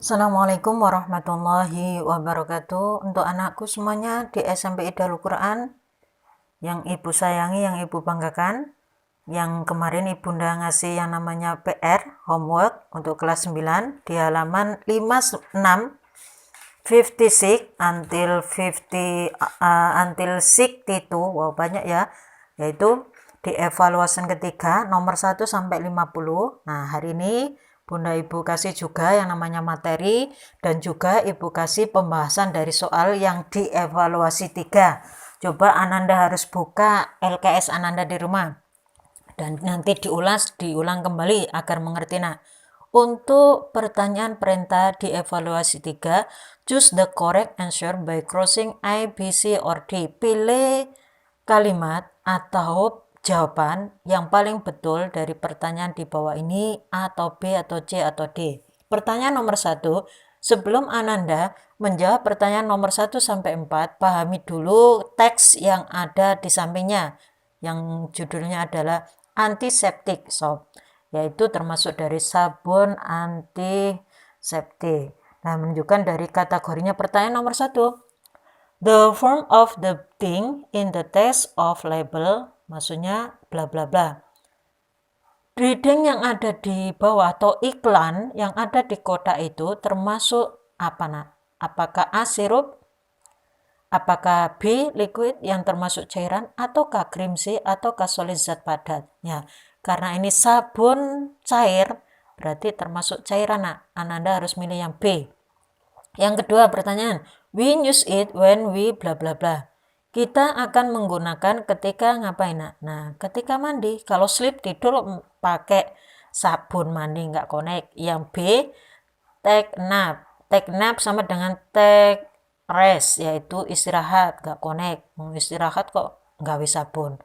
Assalamualaikum warahmatullahi wabarakatuh. Untuk anakku semuanya di SMP Idahul Quran yang ibu sayangi, yang ibu banggakan, yang kemarin ibunda ngasih yang namanya PR homework untuk kelas 9 di halaman 56 56 until 50 until 62. Wow, banyak ya, yaitu di evaluasi ketiga nomor 1 sampai 50. Nah, hari ini Bunda Ibu kasih juga yang namanya materi dan juga Ibu kasih pembahasan dari soal yang dievaluasi 3. Coba Ananda harus buka LKS Ananda di rumah dan nanti diulang kembali agar mengerti. Nah, untuk pertanyaan perintah di evaluasi 3, choose the correct answer by crossing A, B, C, or D. Pilih kalimat atau jawaban yang paling betul dari pertanyaan di bawah ini, A atau B atau C atau D. Pertanyaan nomor 1, sebelum Ananda menjawab pertanyaan nomor 1 sampai 4, pahami dulu teks yang ada di sampingnya, yang judulnya adalah antiseptik soap, yaitu termasuk dari sabun antiseptik. Nah, menunjukkan dari kategorinya pertanyaan nomor 1. The form of the thing in the text of label, maksudnya bla bla bla. Reading yang ada di bawah atau iklan yang ada di kotak itu termasuk apa, nak? Apakah A sirup, apakah B liquid yang termasuk cairan, ataukah krim C, ataukah solid zat padat? Ya, karena ini sabun cair, berarti termasuk cairan, nak. Ananda harus milih yang B. Yang kedua pertanyaan, we use it when we bla bla bla. Kita akan menggunakan ketika ngapain, nak? Nah, ketika mandi. Kalau sleep tidur pakai sabun mandi nggak connect. Yang B, take nap. Take nap sama dengan take rest, yaitu istirahat, nggak connect. Mau istirahat kok nggak bisa sabun.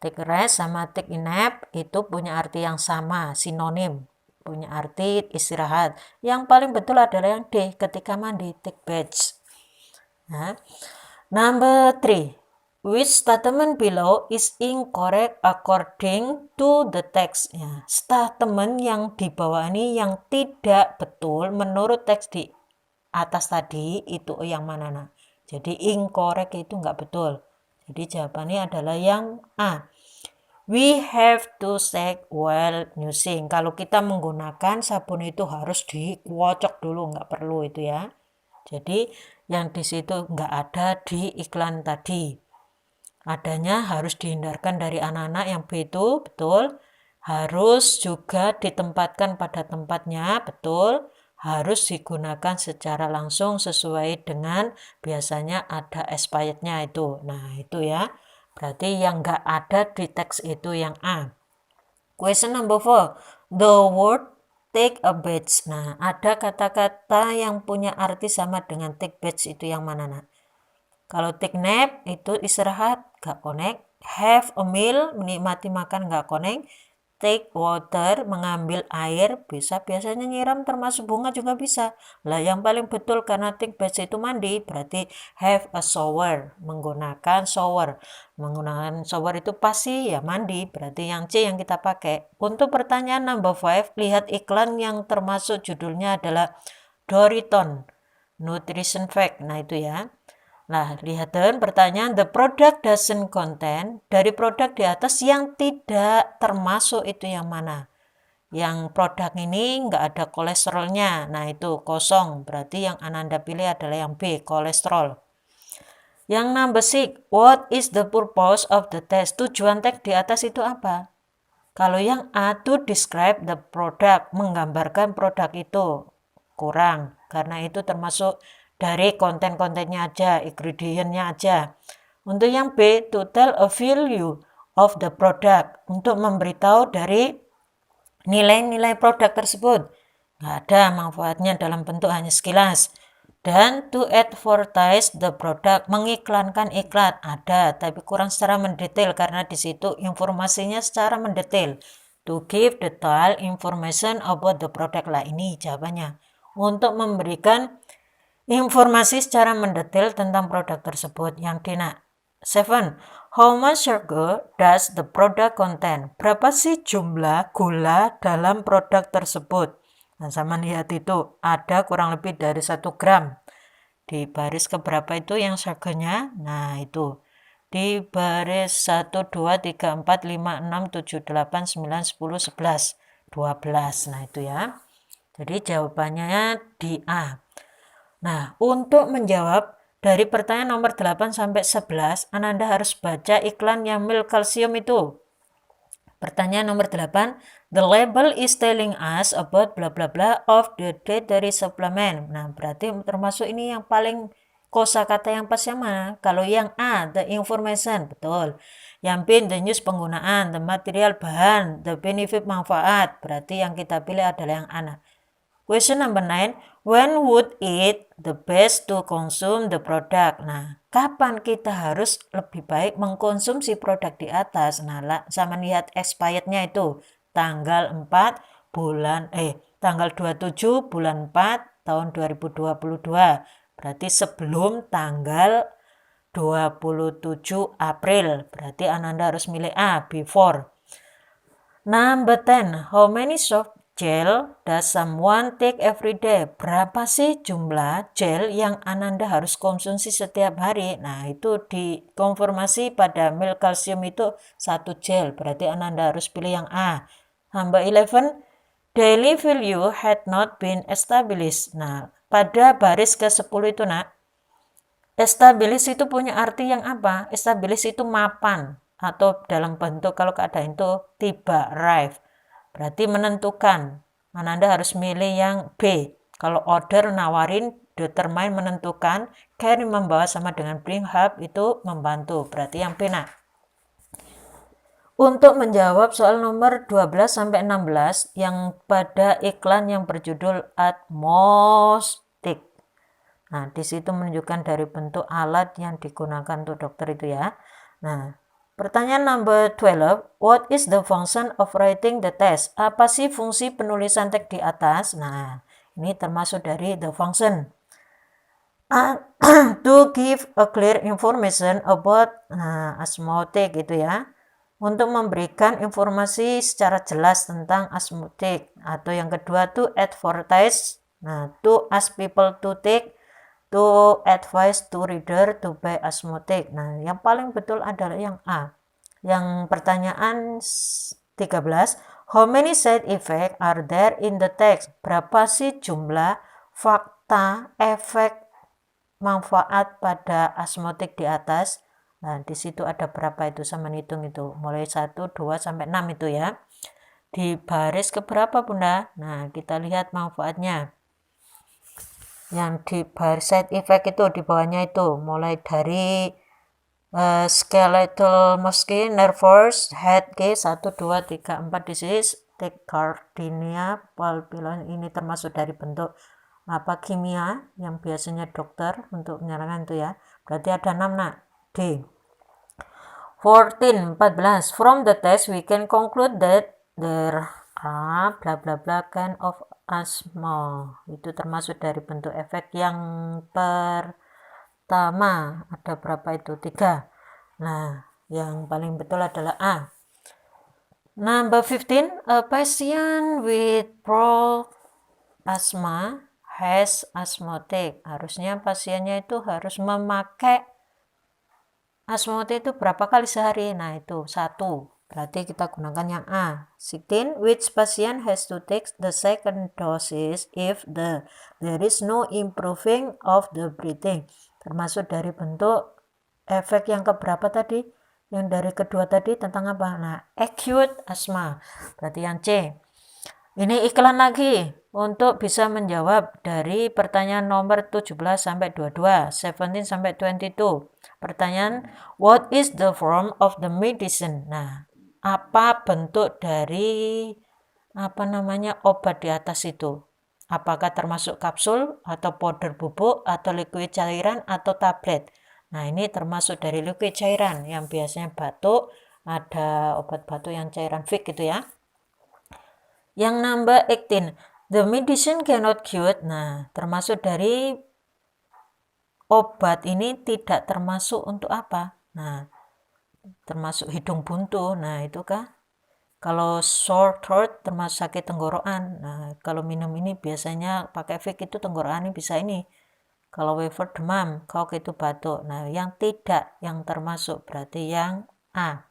Take rest sama take nap itu punya arti yang sama, sinonim, punya arti istirahat. Yang paling betul adalah yang D, ketika mandi, take bath. Nah, number 3, which statement below is incorrect according to the text. Ya, statement yang di bawah ini yang tidak betul menurut teks di atas tadi itu yang mana, nah? Jadi incorrect itu nggak betul. Jadi jawabannya adalah yang A. We have to shake while using. Kalau kita menggunakan sabun itu harus dikocok dulu, nggak perlu itu ya. Jadi yang di situ nggak ada di iklan tadi. Adanya harus dihindarkan dari anak-anak yang B itu betul. Harus juga ditempatkan pada tempatnya betul. Harus digunakan secara langsung sesuai dengan biasanya ada expirednya itu. Nah itu ya. Berarti yang nggak ada di teks itu yang A. Question number 4. The word take a bath. Nah, ada kata-kata yang punya arti sama dengan take bath itu yang mana, nak? Kalau take nap itu istirahat, nggak connect. Have a meal, menikmati makan, nggak connect. Take water, mengambil air, bisa. Biasanya nyiram termasuk bunga juga bisa. Lah yang paling betul karena take bath itu mandi, berarti have a shower, menggunakan shower. Menggunakan shower itu pasti ya mandi, berarti yang C yang kita pakai. Untuk pertanyaan number 5, lihat iklan yang termasuk judulnya adalah Doriton Nutrition Fact. Nah itu ya. Nah, lihat dan pertanyaan, the product doesn't contain, dari produk di atas yang tidak termasuk itu yang mana? Yang produk ini nggak ada kolesterolnya, nah itu kosong, berarti yang Ananda pilih adalah yang B, kolesterol. Yang number 6, what is the purpose of the test? Tujuan teks di atas itu apa? Kalau yang A, to describe the product, menggambarkan produk itu, kurang, karena itu termasuk dari konten-kontennya aja, ingredientnya aja. Untuk yang B, to tell a value of the product, untuk memberitahu dari nilai-nilai produk tersebut. Nggak ada manfaatnya dalam bentuk hanya sekilas. Dan to advertise the product, mengiklankan iklan, ada, tapi kurang secara mendetail karena di situ informasinya secara mendetail. To give detailed information about the product, lah ini jawabannya. Untuk memberikan informasi secara mendetail tentang produk tersebut. Yang Dina. 7. How much sugar does the product contain? Berapa sih jumlah gula dalam produk tersebut? Nah, sama lihat itu ada kurang lebih dari 1 gram. Di baris keberapa itu yang sagenya? Nah, itu. Di baris 1, 2, 3, 4, 5, 6, 7, 8, 9, 10, 11, 12. Nah, itu ya. Jadi jawabannya di A. Nah, untuk menjawab dari pertanyaan nomor 8 sampai 11, Ananda harus baca iklan yang milk kalsium itu. Pertanyaan nomor 8, the label is telling us about bla bla bla of the dietary supplement. Nah, berarti termasuk ini yang paling kosakata yang pas yang mana? Kalau yang A, the information, betul. Yang B, the news penggunaan, the material bahan, the benefit manfaat. Berarti yang kita pilih adalah yang A. Question number 9, when would it the best to consume the product? Nah, kapan kita harus lebih baik mengkonsumsi produk di atas? Nah, sama lihat expirednya itu tanggal 4 tanggal 27 bulan 4 tahun 2022. Berarti sebelum tanggal 27 April. Berarti Ananda harus milih A, before. Number 10, how many soft gel does someone take every day? Berapa sih jumlah gel yang Ananda harus konsumsi setiap hari? Nah, itu dikonfirmasi pada milk kalsium itu 1 gel. Berarti Ananda harus pilih yang A. Number 11, daily value had not been established. Nah, pada baris ke-10 itu, nak, established itu punya arti yang apa? Established itu mapan atau dalam bentuk kalau keadaan itu tiba, arrive. Berarti menentukan. Ananda harus milih yang B. Kalau order nawarin, determine menentukan, carry membawa sama dengan bring up itu membantu. Berarti yang B, nak. Untuk menjawab soal nomor 12 sampai 16 yang pada iklan yang berjudul Atmostic. Nah, di situ menunjukkan dari bentuk alat yang digunakan untuk dokter itu ya. Nah, pertanyaan number 12, what is the function of writing the test? Apa sih fungsi penulisan teks di atas? Nah, ini termasuk dari the function. To give a clear information about osmotic gitu ya. Untuk memberikan informasi secara jelas tentang osmotic. Atau yang kedua to advertise. Nah, to ask people to take, to advise to reader to buy osmotic. Nah, yang paling betul adalah yang A. Yang pertanyaan 13, how many side effects are there in the text? Berapa sih jumlah fakta efek manfaat pada osmotic di atas? Nah, di situ ada berapa itu sama hitung itu. Mulai 1, 2 sampai 6 itu ya. Di baris keberapa, Bunda? Nah, kita lihat manfaatnya. Yang di baris side effect itu di bawahnya itu mulai dari skeletal muscle, nervous, head case 1, 2, 3, 4 disease, tachycardia, palpitation, ini termasuk dari bentuk kimia yang biasanya dokter untuk menyerangkan itu ya. Berarti ada 6, nak. D. 14, from the test we can conclude that there are bla bla bla kind of asthma. Itu termasuk dari bentuk efek yang pertama. Ada berapa itu? 3. Nah, yang paling betul adalah A. Number 15, a patient with asthma has asthmatic. Harusnya pasiennya itu harus memakai asthmatic itu berapa kali sehari? Nah, itu 1. Berarti kita gunakan yang A. 16, which patient has to take the second doses if there is no improving of the breathing. Termasuk dari bentuk efek yang keberapa tadi? Yang dari kedua tadi tentang apa? Nah, acute asthma. Berarti yang C. Ini iklan lagi untuk bisa menjawab dari pertanyaan nomor 17 sampai 22, 17 sampai 22. Pertanyaan, what is the form of the medicine? Nah, apa bentuk dari obat di atas itu? Apakah termasuk kapsul atau powder bubuk atau liquid cairan atau tablet? Nah, ini termasuk dari liquid cairan yang biasanya batuk, ada obat batuk yang cairan Vicks gitu ya. Yang number 18, the medicine cannot cure. Nah, termasuk dari obat ini tidak termasuk untuk apa? Nah, termasuk hidung buntu. Nah, itu kah? Kalau sore throat termasuk sakit tenggorokan. Nah, kalau minum ini biasanya pakai Vick itu tenggorokannya bisa ini. Kalau wafer demam, cough itu batuk. Nah, yang tidak yang termasuk berarti yang A.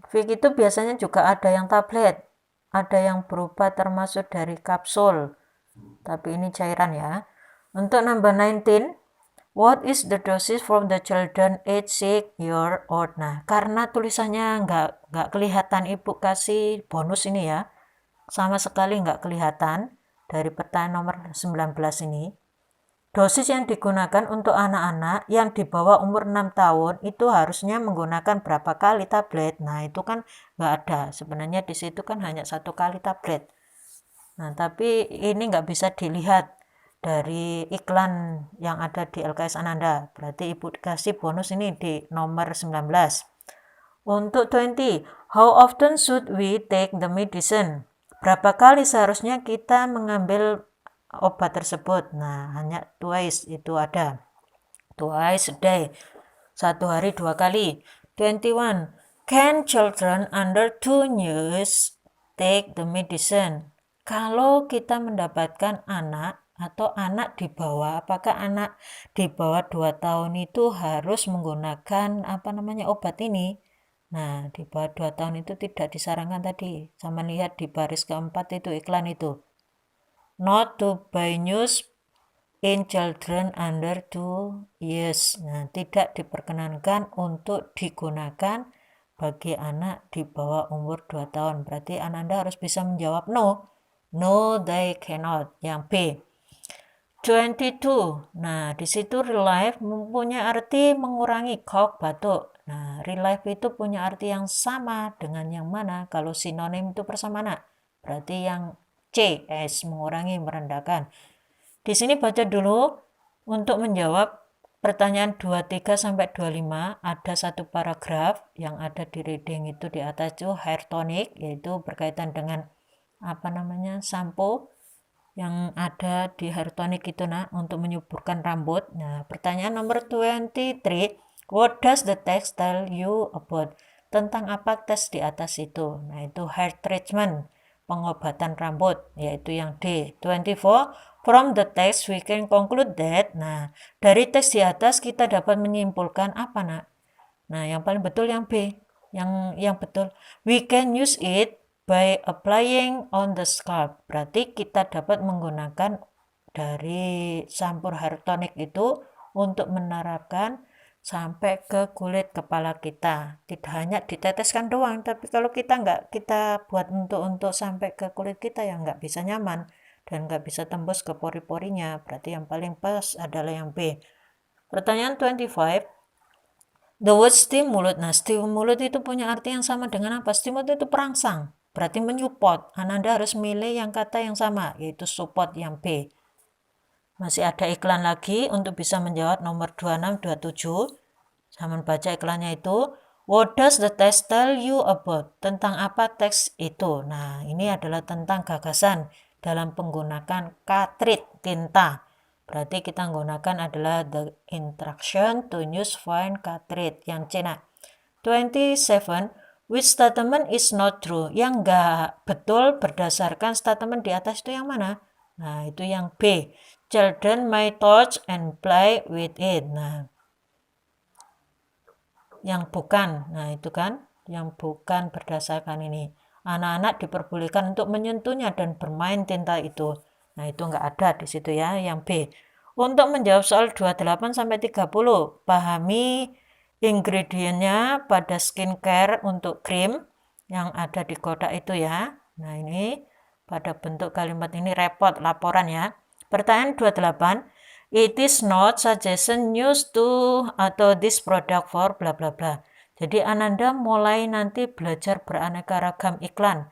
Vick itu biasanya juga ada yang tablet, ada yang berupa termasuk dari kapsul, tapi ini cairan ya. Untuk number 19, what is the dosage from the children age 6 years old? Nah, karena tulisannya nggak kelihatan, Ibu kasih bonus ini ya. Sama sekali nggak kelihatan dari pertanyaan nomor 19 ini. Dosis yang digunakan untuk anak-anak yang di bawah umur 6 tahun itu harusnya menggunakan berapa kali tablet. Nah, itu kan nggak ada. Sebenarnya di situ kan hanya 1 kali tablet. Nah, tapi ini nggak bisa dilihat dari iklan yang ada di LKS Ananda. Berarti Ibu dikasih bonus ini di nomor 19. Untuk 20, how often should we take the medicine? Berapa kali seharusnya kita mengambil obat tersebut? Nah, hanya twice itu ada. Twice a day. 1 hari 2 kali. 21. Can children under 2 years take the medicine? Kalau kita mendapatkan anak atau anak di bawah, apakah anak di bawah 2 tahun itu harus menggunakan obat ini? Nah, di bawah 2 tahun itu tidak disarankan tadi. Sama lihat di baris keempat itu iklan itu. Not to buy news in children under 2 years. Nah, tidak diperkenankan untuk digunakan bagi anak di bawah umur 2 tahun. Berarti Anda harus bisa menjawab no. No, they cannot. Yang B. 22. Nah, di situ relieve mempunyai arti mengurangi cough, batuk. Nah, relieve itu punya arti yang sama dengan yang mana? Kalau sinonim itu persamaan. Berarti yang C, S, mengurangi, merendahkan. Di sini baca dulu untuk menjawab pertanyaan 23 sampai 25, ada satu paragraf yang ada di reading itu di atas itu hair tonic, yaitu berkaitan dengan sampo yang ada di hair tonic itu untuk menyuburkan rambut. Nah, pertanyaan nomor 23, what does the text tell you about? Tentang apa tes di atas itu? Nah, itu hair treatment, pengobatan rambut, yaitu yang D. 24, from the text we can conclude that. Nah, dari teks di atas kita dapat menyimpulkan apa, Nak? Nah, yang paling betul yang B. Yang betul, we can use it by applying on the scalp. Berarti kita dapat menggunakan dari sampur hair tonic itu untuk menerapkan sampai ke kulit kepala kita. Tidak hanya diteteskan doang, tapi kalau kita nggak kita buat untuk sampai ke kulit kita ya nggak bisa nyaman dan nggak bisa tembus ke pori-porinya. Berarti yang paling pas adalah yang B. Pertanyaan 25. The word stimulus. Nah, stimulus itu punya arti yang sama dengan apa? Stimulus itu perangsang, berarti menyupport. Anda harus milih yang kata yang sama, yaitu support, yang B. Masih ada iklan lagi untuk bisa menjawab nomor 26, 27. Sama baca iklannya itu. What does the text tell you about? Tentang apa teks itu? Nah, ini adalah tentang gagasan dalam penggunaan cartridge tinta. Berarti kita menggunakan adalah the instruction to use fine cartridge, yang C. 27, which statement is not true? Yang enggak betul berdasarkan statement di atas itu yang mana? Nah, itu yang B. Children may touch and play with it. Nah, yang bukan. Nah, itu kan yang bukan berdasarkan ini. Anak-anak diperbolehkan untuk menyentuhnya dan bermain tinta itu. Nah, itu enggak ada di situ ya, yang B. Untuk menjawab soal 28 sampai 30, pahami ingredientnya pada skincare untuk krim yang ada di kotak itu ya. Nah, ini pada bentuk kalimat ini repot laporan ya. Pertanyaan 28, it is not suggestion used to atau this product for bla bla bla. Jadi Ananda mulai nanti belajar beraneka ragam iklan,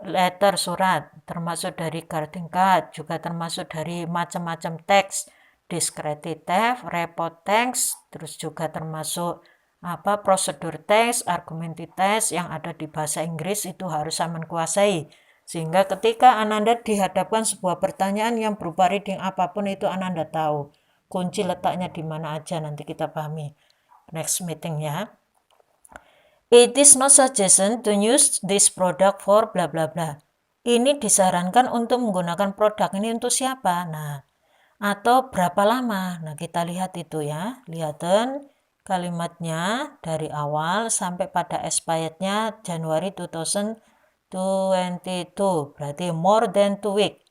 letter, surat, termasuk dari greeting card, juga termasuk dari macam-macam teks, descriptive, report text, terus juga termasuk prosedur teks, argumentative teks yang ada di bahasa Inggris itu harus sama kuasai. Sehingga ketika Ananda dihadapkan sebuah pertanyaan yang berupa reading apapun itu Ananda tahu kunci letaknya di mana aja, nanti kita pahami next meeting ya. It is not suggestion to use this product for bla bla bla. Ini disarankan untuk menggunakan produk ini untuk siapa? Nah, atau berapa lama? Nah, kita lihat itu ya. Lihatin kalimatnya dari awal sampai pada expirednya Januari 2022. Berarti more than 2 week.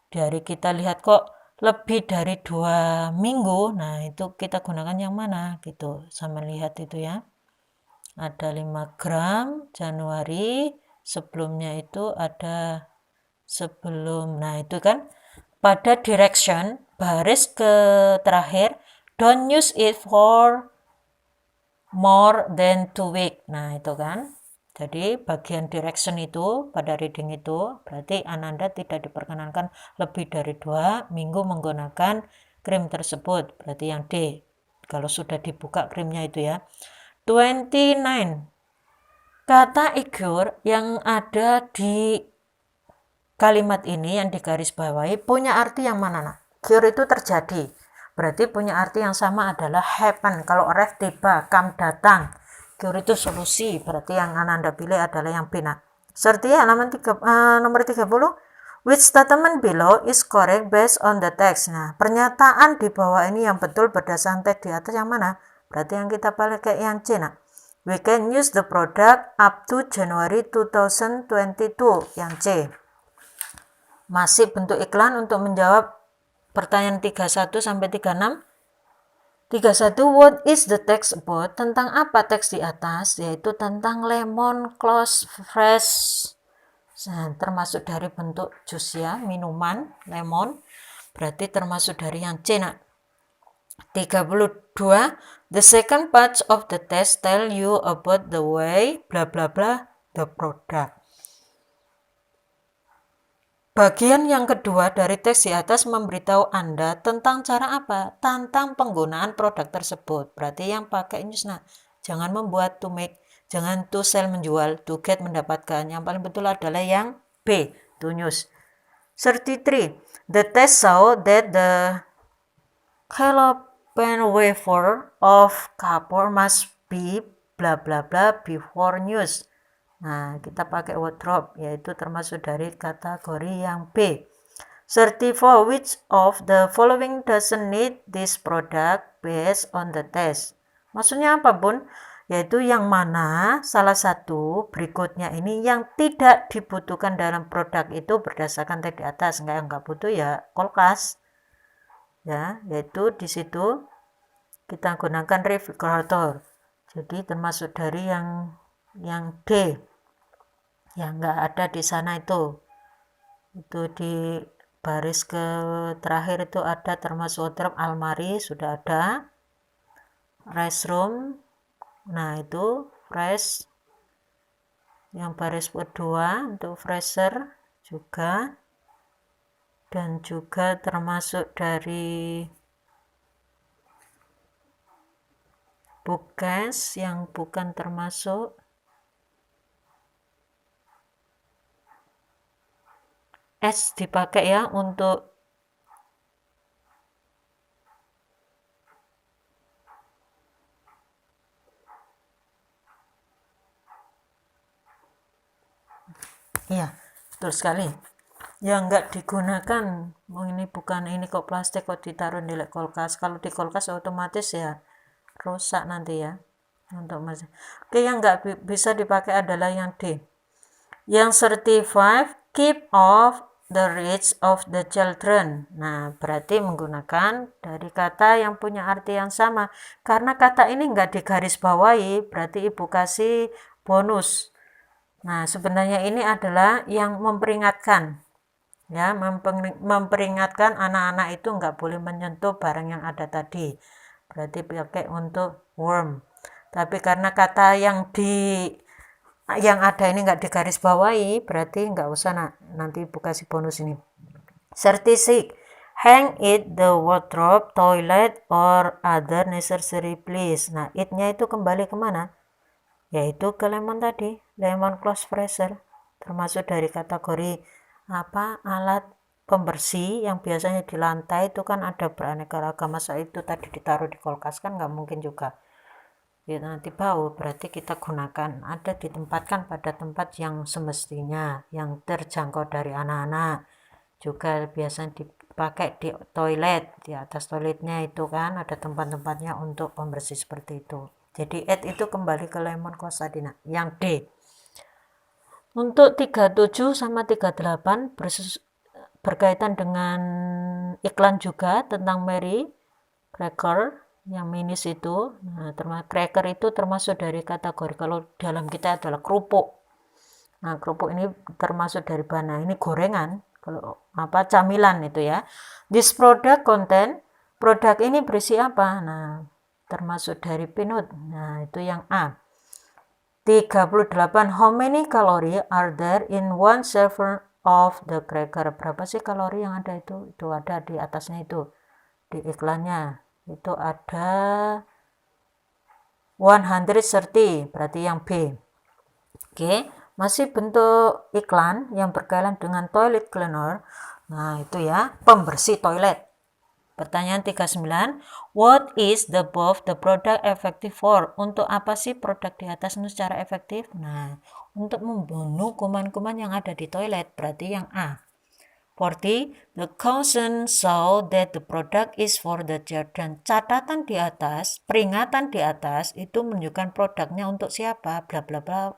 Dari kita lihat kok lebih dari 2 minggu. Nah, itu kita gunakan yang mana gitu. Sama lihat itu ya. Ada 5 gram Januari, sebelumnya itu ada sebelum, nah itu kan pada direction baris ke terakhir, don't use it for more than 2 week. Nah itu kan, jadi bagian direction itu pada reading itu berarti Ananda tidak diperkenankan lebih dari 2 minggu menggunakan krim tersebut. Berarti yang D kalau sudah dibuka krimnya itu ya. 29. Kata ignore yang ada di kalimat ini yang digarisbawahi punya arti yang mana? Nah, cure itu terjadi. Berarti punya arti yang sama adalah happen. Kalau arrive tiba, come datang. Cure itu solusi. Berarti yang Ananda pilih adalah yang B. Nah, seperti halaman nomor 30. Which statement below is correct based on the text. Nah, pernyataan di bawah ini yang betul berdasarkan teks di atas yang mana? Berarti yang kita pakai yang C. Nah, we can use the product up to January 2022. Yang C. Masih bentuk iklan untuk menjawab pertanyaan 31 sampai 36. 31. What is the text about? Tentang apa teks di atas? Yaitu tentang lemon close fresh. Nah, termasuk dari bentuk jus ya, minuman lemon. Berarti termasuk dari yang C. Nah, 32. The second part of the text tell you about the way bla bla bla the product. Bagian yang kedua dari teks di atas memberitahu Anda tentang cara apa? Tentang penggunaan produk tersebut. Berarti yang pakai use. Nah, jangan membuat to make, jangan to sell menjual, to get mendapatkan. Yang paling betul adalah yang B, to use. 33. The test saw that the Calopan wafer of copper must be bla bla bla before use. Nah, kita pakai wardrobe, yaitu termasuk dari kategori yang B. 34. Which of the following doesn't need this product based on the test? Maksudnya apa, Bun? Yaitu yang mana salah satu berikutnya ini yang tidak dibutuhkan dalam produk itu berdasarkan teks di atas. Enggak butuh ya kulkas. Ya, yaitu di situ kita gunakan refrigerator. Jadi termasuk dari yang D. Yang enggak ada di sana itu di baris ke terakhir itu ada termasuk wardrobe, almari sudah ada, restroom, nah itu fresh, yang baris kedua untuk freezer juga, dan juga termasuk dari bookcase yang bukan termasuk. S dipakai ya untuk iya, betul sekali. Yang enggak digunakan, ini bukan ini kok plastik kok ditaruh di kulkas. Kalau di kulkas otomatis ya rusak nanti ya. Untuk masih. Oke, yang enggak bisa dipakai adalah yang D. Yang 35, keep off the reach of the children. Nah, berarti menggunakan dari kata yang punya arti yang sama. Karena kata ini enggak digarisbawahi, berarti ibu kasih bonus. Nah, sebenarnya ini adalah yang memperingatkan. Ya, memperingatkan anak-anak itu enggak boleh menyentuh barang yang ada tadi. Berarti pakai untuk worm. Tapi karena kata yang ada ini enggak digarisbawahi, berarti enggak usah nanti ibu kasih bonus ini. 36. Hang it the wardrobe, toilet, or other necessary place. Nah, it-nya itu kembali kemana? Yaitu ke lemon tadi, lemon close freezer. Termasuk dari kategori alat pembersih yang biasanya di lantai itu kan ada beraneka ragam. Masa itu tadi ditaruh di kulkas kan nggak mungkin juga kita nanti bau, berarti kita gunakan, ada ditempatkan pada tempat yang semestinya, yang terjangkau dari anak-anak. Juga biasa dipakai di toilet, di atas toiletnya itu kan ada tempat-tempatnya untuk pembersih seperti itu. Jadi add itu kembali ke lemon Cosadina. Yang D. Untuk 37 sama 38 berkaitan dengan iklan juga tentang Mary Cracker yang minis itu. Nah, cracker itu termasuk dari kategori, kalau dalam kita adalah kerupuk. Nah, kerupuk ini termasuk dari bahan. Nah, ini gorengan, kalau camilan itu ya. This product content, produk ini berisi apa? Nah, termasuk dari peanut. Nah, itu yang A. 38. How many calories are there in one serving of the cracker? Berapa sih kalori yang ada itu? Itu ada di atasnya itu. Di iklannya. Itu ada 130, berarti yang B. Oke, masih bentuk iklan yang berkaitan dengan toilet cleaner. Nah, itu ya, pembersih toilet. Pertanyaan 39, what is the above the product effective for? Untuk apa sih produk di atas itu secara efektif? Nah, untuk membunuh kuman-kuman yang ada di toilet, berarti yang A. 40, the caution show that the product is for the children. Catatan di atas, peringatan di atas, itu menunjukkan produknya untuk siapa? Bla bla bla,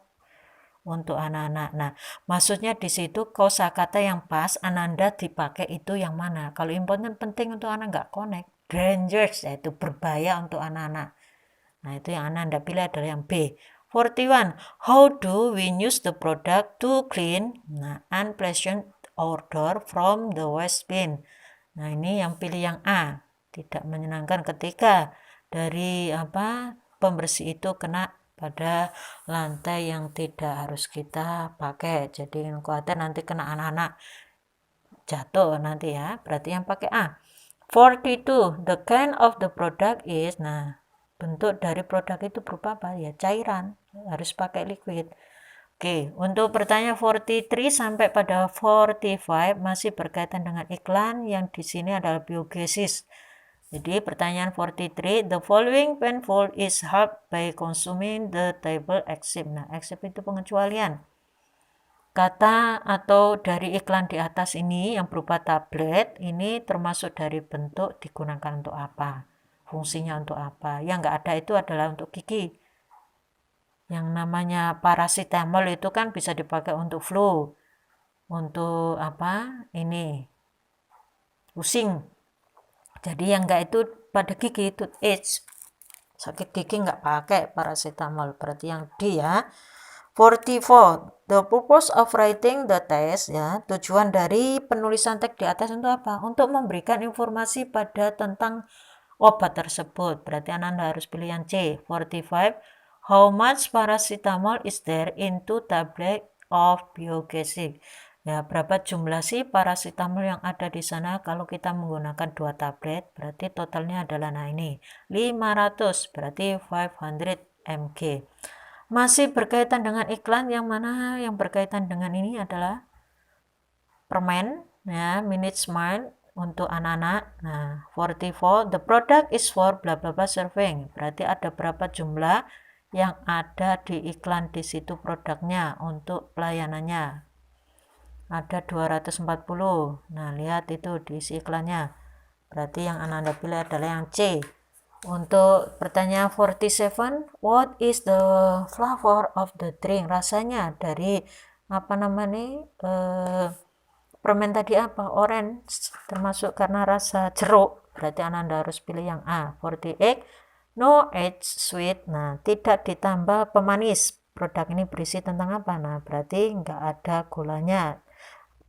untuk anak-anak. Nah, maksudnya di situ kosakata yang pas, Ananda dipakai itu yang mana? Kalau important penting untuk anak nggak connect. Dangerous, yaitu berbahaya untuk anak-anak. Nah, itu yang Ananda pilih adalah yang B. 41. How do we use the product to clean unpleasant odor from the waste bin? Nah, ini yang pilih yang A. Tidak menyenangkan ketika dari pembersih itu kena pada lantai yang tidak harus kita pakai. Jadi khawatir nanti kena anak-anak jatuh nanti ya. Berarti yang pakai A. 42. The kind of the product is, nah, bentuk dari produk itu berupa apa? Ya cairan, harus pakai liquid. Oke, untuk pertanyaan 43 sampai pada 45 masih berkaitan dengan iklan yang di sini adalah biogases. Jadi pertanyaan 43, the following painful is helped by consuming the table except. Nah, except itu pengecualian. Kata atau dari iklan di atas ini yang berupa tablet, ini termasuk dari bentuk digunakan untuk apa? Fungsinya untuk apa? Yang nggak ada itu adalah untuk gigi. Yang namanya paracetamol itu kan bisa dipakai untuk flu. Untuk ini pusing. Jadi yang enggak itu pada gigi itu itch. Sakit gigi enggak pakai paracetamol. Berarti yang D ya. 44. The purpose of writing the text ya. Tujuan dari penulisan teks di atas untuk apa? Untuk memberikan informasi tentang obat tersebut. Berarti Anda harus pilih yang C. 45. How much paracetamol is there in 2 tablet of biogesic? Ya, berapa jumlah sih paracetamol yang ada di sana kalau kita menggunakan 2 tablet? Berarti totalnya adalah, nah ini, 500, berarti 500 mg. Masih berkaitan dengan iklan, yang mana yang berkaitan dengan ini adalah permen, ya, Minute Smile untuk anak-anak. Nah, 44, the product is for bla bla bla serving. Berarti ada berapa jumlah yang ada di iklan di situ produknya untuk pelayanannya. Ada 240. Nah, lihat itu diisi iklannya. Berarti yang Anda pilih adalah yang C. Untuk pertanyaan 47, what is the flavor of the drink? Rasanya dari permen tadi apa? Orange, termasuk karena rasa jeruk. Berarti Anda harus pilih yang A. 48, no add sweet. Nah, tidak ditambah pemanis. Produk ini berisi tentang apa? Nah, berarti nggak ada gulanya.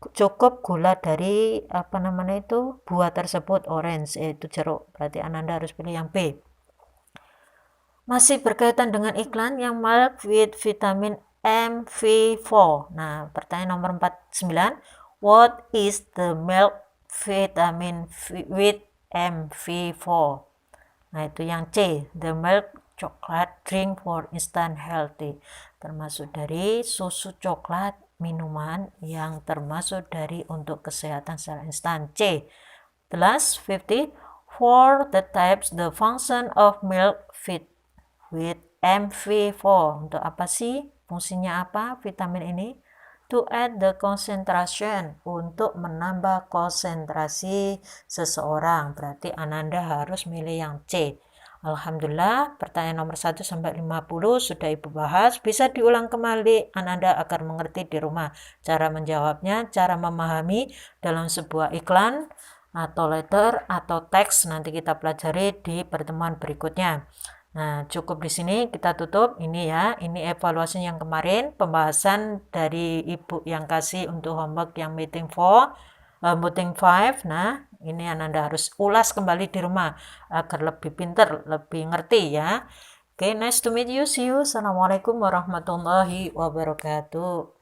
Cukup gula dari buah tersebut, orange, yaitu jeruk. Berarti Anda harus pilih yang B. Masih berkaitan dengan iklan yang milk with vitamin MV4. Nah, pertanyaan nomor 49, what is the milk vitamin with MV4? Nah, itu yang C, the milk chocolate drink for instant healthy. Termasuk dari susu coklat, minuman yang termasuk dari untuk kesehatan secara instan. C. The last 50, for the types, the function of milk with MV4. Untuk apa sih? Fungsinya apa vitamin ini? To add the concentration, untuk menambah konsentrasi seseorang. Berarti Ananda harus milih yang C. Alhamdulillah, pertanyaan nomor 1 sampai 50 sudah Ibu bahas. Bisa diulang kembali, Ananda agar mengerti di rumah cara menjawabnya, cara memahami dalam sebuah iklan atau letter atau teks, nanti kita pelajari di pertemuan berikutnya. Nah, cukup di sini kita tutup ini ya. Ini evaluasi yang kemarin, pembahasan dari Ibu yang kasih untuk homework yang meeting 5. Nah, ini Ananda harus ulas kembali di rumah agar lebih pinter, lebih ngerti ya. Oke, nice to meet you. See you. Assalamualaikum warahmatullahi wabarakatuh.